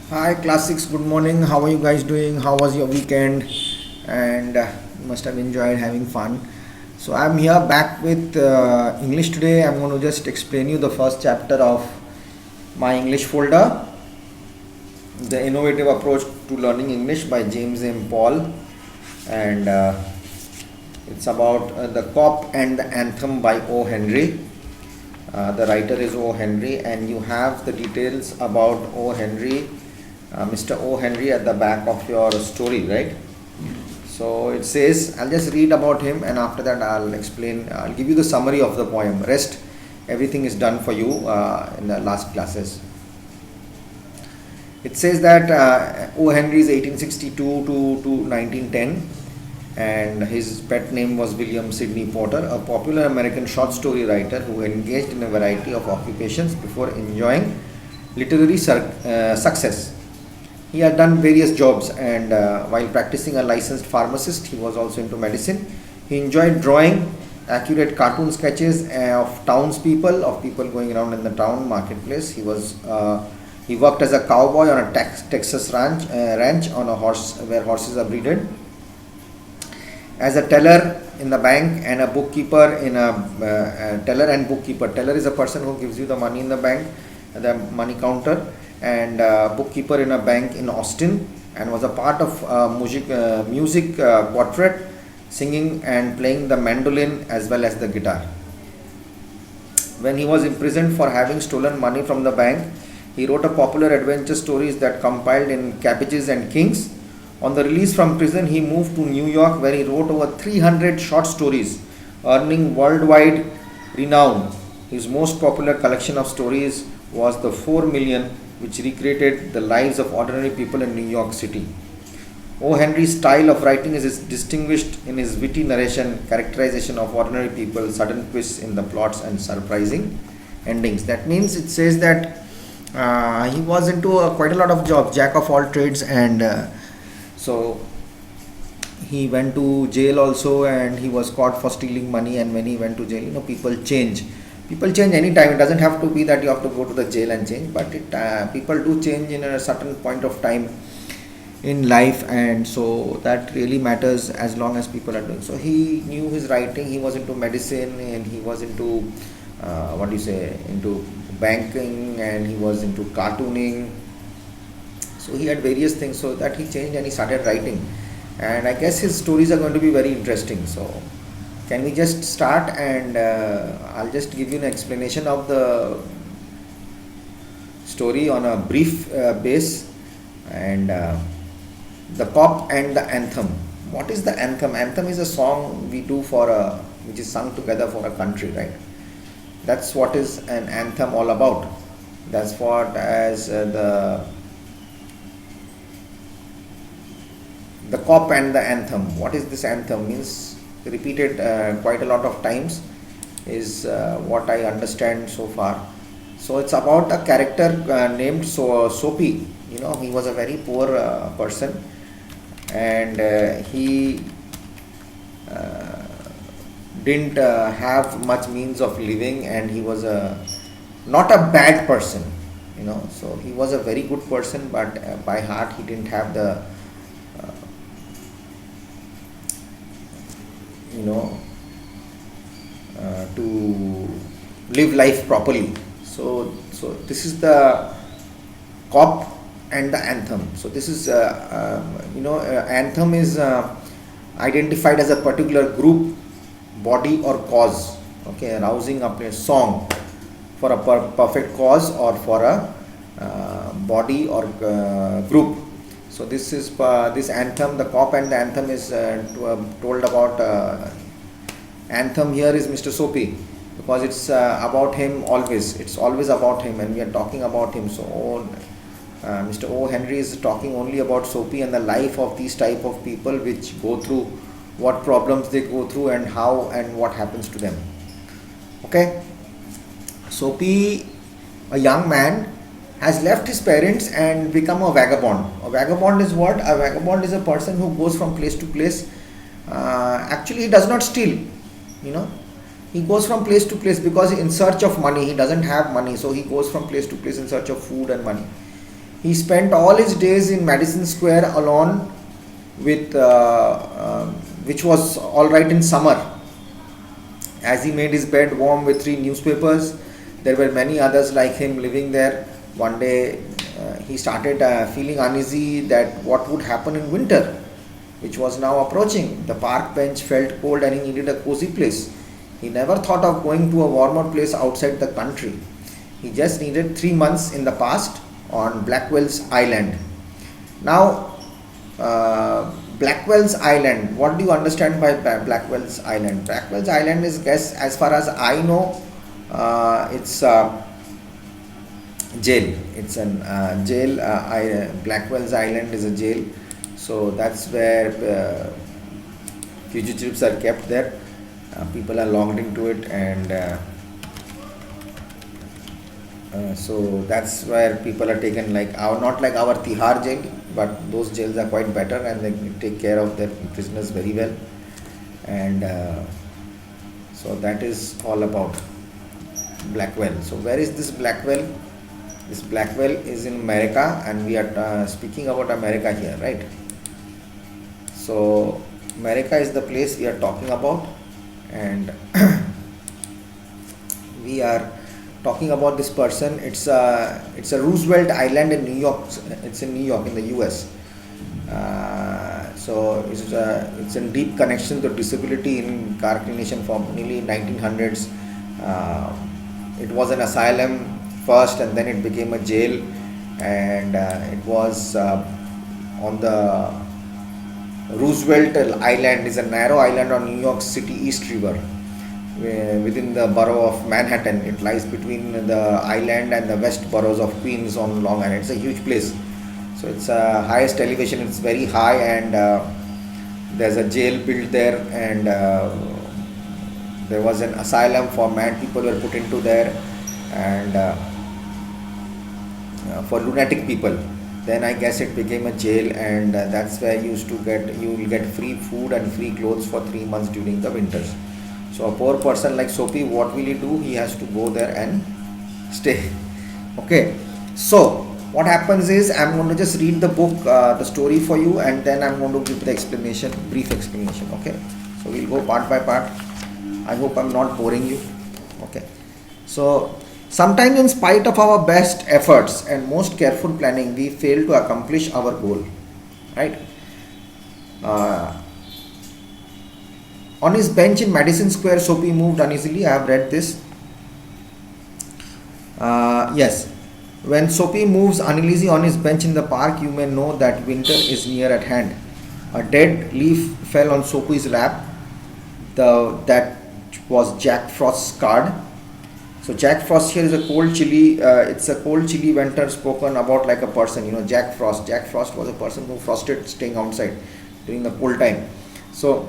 Hi, classics. Good morning. How are you guys doing? How was your weekend? And you must have enjoyed having fun. So I'm here back with English today. I'm going to just explain you the first chapter of my English folder, The Innovative Approach to Learning English by James M. Paul, and it's about the Cop and the Anthem by O. Henry. The writer is O. Henry, and you have the details about O. Henry, Mr. O. Henry, at the back of your story, right? So it says, I'll just read about him, and after that I'll give you the summary of the poem. Rest, everything is done for you in the last classes. It says that O. Henry is 1862 to 1910, and his pet name was William Sidney Porter, a popular American short story writer who engaged in a variety of occupations before enjoying literary success. He had done various jobs, and while practicing a licensed pharmacist, he was also into medicine. He enjoyed drawing accurate cartoon sketches of townspeople, of people going around in the town marketplace. He worked as a cowboy on a Texas ranch on a horse where horses are bred, as a teller in the bank and a bookkeeper in a teller and bookkeeper. Teller is a person who gives you the money in the bank, the money counter, and bookkeeper in a bank in Austin, and was a part of music quartet, singing and playing the mandolin as well as the guitar. When he was imprisoned for having stolen money from the bank, he wrote a popular adventure stories that compiled in Cabbages and Kings. On the release from prison, he moved to New York, where he wrote over 300 short stories, earning worldwide renown. His most popular collection of stories was The 4 Million, which recreated the lives of ordinary people in New York City. O. Henry's style of writing is distinguished in his witty narration, characterization of ordinary people, sudden twists in the plots, and surprising endings. That means it says that he was into quite a lot of jobs, jack of all trades, and so he went to jail also, and he was caught for stealing money. And when he went to jail, people change. People change anytime. It doesn't have to be that you have to go to the jail and change, but people do change in a certain point of time in life, and so that really matters as long as people are doing. So he knew his writing. He was into medicine, and he was into into banking, and he was into cartooning. So he had various things, so that he changed and he started writing. And I guess his stories are going to be very interesting. So can we just start, and I'll just give you an explanation of the story on a brief base. And the Cop and the Anthem. What is the anthem? Anthem is a song we do which is sung together for a country, right? That's what is an anthem all about. That's what as the Cop and the Anthem. What is this anthem? Means repeated quite a lot of times is what I understand so far. So it's about a character named Soapy. He was a very poor person, and he didn't have much means of living, and he was not a bad person. So he was a very good person, but by heart he didn't have the to live life properly. So this is the Cop and the Anthem. So this is anthem is identified as a particular group, body, or cause. Okay, rousing up a song for a perfect cause or for a body or group. So this is this anthem. The Cop and the Anthem is told about. Anthem here is Mr. Soapy, because it's about him always. It's always about him, and we are talking about him. So Mr. O. Henry is talking only about Soapy and the life of these type of people, which go through what problems they go through and how and what happens to them. Okay, Soapy, a young man, has left his parents and become a vagabond. A vagabond is what? A vagabond is a person who goes from place to place. Actually, he does not steal. He goes from place to place because in search of money. He doesn't have money, so he goes from place to place in search of food and money. He spent all his days in Madison Square alone with which was all right in summer, as he made his bed warm with three newspapers. There were many others like him living there. One day he started feeling uneasy that what would happen in winter, which was now approaching. The park bench felt cold and he needed a cozy place. He never thought of going to a warmer place outside the country. He just needed 3 months in the past on Blackwell's Island. Now, Blackwell's Island, what do you understand by Blackwell's Island? Blackwell's Island is, guess, as far as I know, it's jail. It's an jail. Blackwell's Island is a jail. So that's where fugitives are kept there. People are locked into it, and so that's where people are taken, like our, not like our Tihar jail, but those jails are quite better and they take care of their prisoners very well. And so that is all about Blackwell. So where is this Blackwell? This Blackwell is in America, and we are speaking about America here, right? So America is the place we are talking about, and we are talking about this person. It's a Roosevelt Island in New York. It's in New York in the US. So it's in deep connection to disability in Karachi Nation from nearly 1900s. It was an asylum first, and then it became a jail, and it was on the Roosevelt Island. Is a narrow island on New York City East River, within the borough of Manhattan. It lies between the island and the west boroughs of Queens on Long Island. It's a huge place. So it's highest elevation. It's very high, and there's a jail built there, and there was an asylum for mad people were put into there, and for lunatic people. Then I guess it became a jail, and that's where you will get free food and free clothes for 3 months during the winters. So a poor person like Soapy, what will he do? He has to go there and stay. Okay. So what happens is, I'm going to just read the book, the story for you, and then I'm going to give the explanation, brief explanation. Okay. So we'll go part by part. I hope I'm not boring you. Okay. So sometimes, in spite of our best efforts and most careful planning, we fail to accomplish our goal. Right. On his bench in Madison Square, Soapy moved uneasily. I have read this. Yes. When Soapy moves uneasily on his bench in the park, you may know that winter is near at hand. A dead leaf fell on Soapy's lap. That was Jack Frost's card. So Jack Frost here is a cold, chilly. It's a cold, chilly winter spoken about like a person. You know, Jack Frost. Jack Frost was a person who frosted staying outside during the cold time. So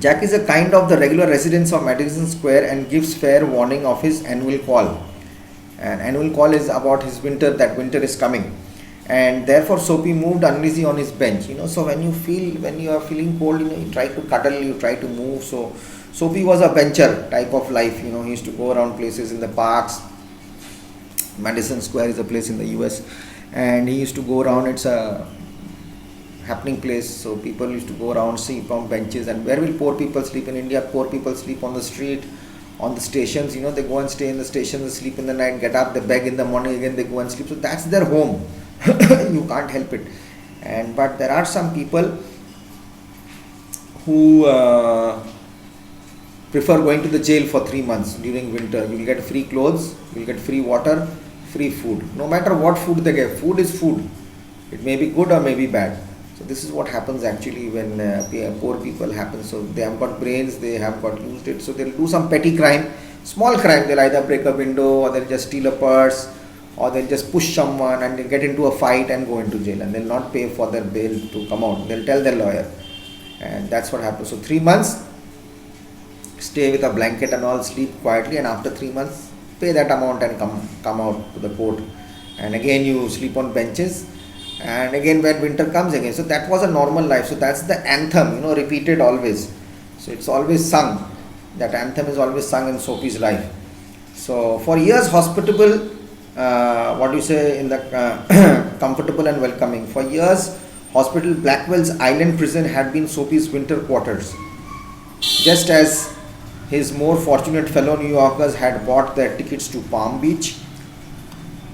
Jack is a kind of the regular residents of Madison Square and gives fair warning of his annual call. And annual call is about his winter, that winter is coming. And therefore Soapy moved uneasy on his bench. You know, so when you are feeling cold, you know, you try to cuddle, you try to move. So Soapy was a bencher type of life. You know, he used to go around places in the parks. Madison Square is a place in the US, and he used to go around. It's a happening place, so people used to go around, sleep on benches. And where will poor people sleep in India? Poor people sleep on the street, on the stations. You know, they go and stay in the stations, they sleep in the night, get up, they beg in the morning, again they go and sleep. So that's their home. You can't help it. But there are some people who prefer going to the jail for 3 months during winter. You will get free clothes, you will get free water, free food. No matter what food they get, food is food. It may be good or may be bad. So this is what happens actually when poor people happen. So they have got brains, they have got used it. So they'll do some petty crime, small crime. They'll either break a window, or they'll just steal a purse, or they'll just push someone and they'll get into a fight and go into jail, and they'll not pay for their bail to come out. They'll tell their lawyer, and that's what happens. So 3 months, stay with a blanket and all, sleep quietly, and after 3 months, pay that amount and come out to the court. And again you sleep on benches. And again when winter comes again. So that was a normal life. So that's the anthem, you know, repeated always. So it's always sung. That anthem is always sung in Soapy's life. So for years, hospitable what do you say, in the comfortable and welcoming. For years, Hospital Blackwell's island prison had been Soapy's winter quarters, just as his more fortunate fellow New Yorkers had bought their tickets to Palm Beach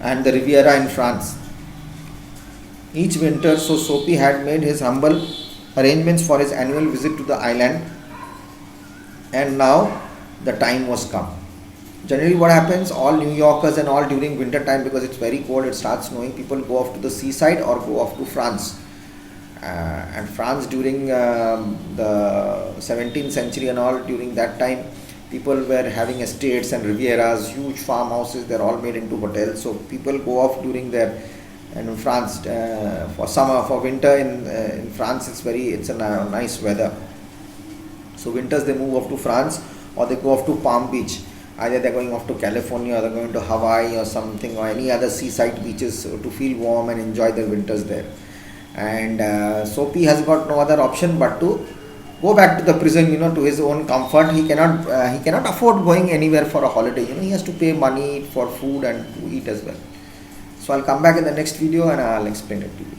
and the Riviera in France. Each winter, so Soapy had made his humble arrangements for his annual visit to the island, and now the time was come. Generally, what happens, all New Yorkers and all during winter time, because it's very cold, it starts snowing, people go off to the seaside or go off to France. And France during the 17th century and all, during that time, people were having estates and rivieras, huge farmhouses, they're all made into hotels. So people go off during their, and in France for summer, for winter in France it's a nice weather. So winters they move off to France or they go off to Palm Beach. Either they're going off to California or they're going to Hawaii or something, or any other seaside beaches to feel warm and enjoy their winters there. And Soapy has got no other option but to go back to the prison, to his own comfort. He cannot afford going anywhere for a holiday. He has to pay money for food and to eat as well. So I'll come back in the next video and I'll explain it to you.